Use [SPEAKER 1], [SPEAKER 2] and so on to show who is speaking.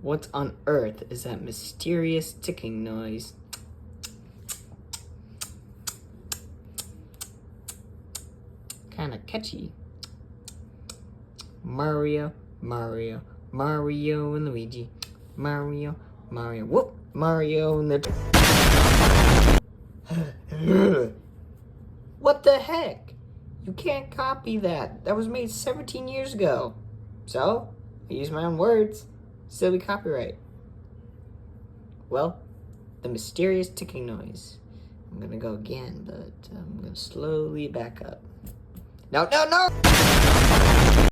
[SPEAKER 1] What on earth is that mysterious ticking noise? Kinda catchy. Mario, Mario, Mario and Luigi. Mario, Mario, whoop, Mario and the... What the heck? You can't copy that. That was made 17 years ago. So, I use my own words. Still be copyright. Well, the mysterious ticking noise. I'm gonna go again, but I'm gonna slowly back up. No, no, no!